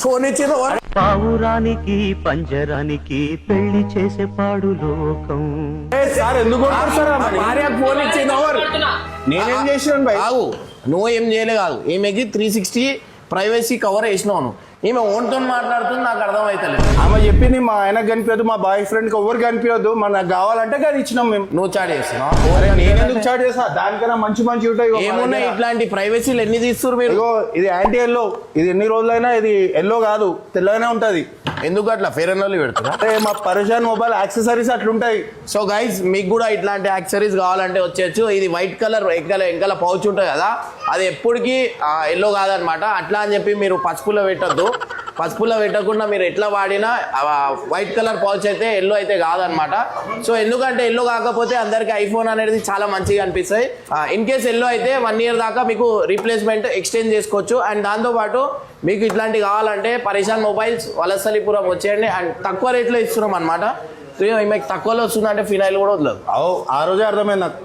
Phone ఇచ్చింది పావురానికి పంజరానికి పెళ్లి చేసే పాడు లోకం. సార్ ఎందుకు భార్యకు ఫోన్ ఇచ్చింది ఎవరు? నేనేం చేసినాను భయ్? కాదు, నువ్వు ఏం చేయలే కాదు, ఈమెకి 360 ప్రైవసీ కవర్ వేసినావు. ఈమె ఓన్తో మాట్లాడుతుంది, నాకు అర్థమవుతలేదు. ఆమె చెప్పింది మా ఆయనకు కనిపించదు, మా బాయ్ ఫ్రెండ్కి ఎవరు కనిపించదు, మనకు కావాలంటే అది ఇచ్చినాం మేము. నువ్వు చాట్ చేస్తున్నావు. నేనెందుకు చాట్ చేస్తా? దానికన్నా మంచి మంచి ఉంటాయి. ఏమున్నాయి ఇట్లాంటి ప్రైవసీలు ఎన్ని తీస్తున్నారు మీరు? ఇది యాంటీ ఎల్లో, ఇది ఎన్ని రోజులైనా ఇది ఎల్లో కాదు, తెల్లగానే ఉంటది. ఎందుకు అట్లా ఫెయిర్ అండ్ లవ్లీ పెడుతున్నా? అంటే మా పరేషాన్ మొబైల్ యాక్సెసరీస్ అట్లుంటాయి. సో గైస్, మీకు కూడా ఇట్లాంటి యాక్సెసరీస్ కావాలంటే వచ్చేయచ్చు. ఇది వైట్ కలర్ వెనకాల పౌచ్ ఉంటుంది కదా, అది ఎప్పటికీ ఎల్లో కాదనమాట. అట్లా అని చెప్పి మీరు పసుపులో పెట్టద్దు. పసుపులో పెట్టకుండా మీరు ఎట్లా వాడినా వైట్ కలర్ పౌచ్ అయితే ఎల్లో అయితే కాదనమాట. సో ఎందుకంటే ఎల్లో కాకపోతే అందరికి ఐఫోన్ అనేది చాలా మంచిగా అనిపిస్తాయి. ఇన్ కేస్ ఎల్లో అయితే 1 year దాకా మీకు రీప్లేస్మెంట్ ఎక్స్చేంజ్ చేసుకోవచ్చు. అండ్ దాంతోపాటు మీకు ఇట్లాంటివి కావాలంటే పరేషాన్ మొబైల్స్ వలసలిపురం వచ్చేయండి. అండ్ తక్కువ రేట్లో ఇస్తున్నాం అనమాట. మీకు తక్కువలో వస్తుందంటే ఫినాయిల్ కూడా వదలదు. ఆ రోజే అర్థమైంది నాకు.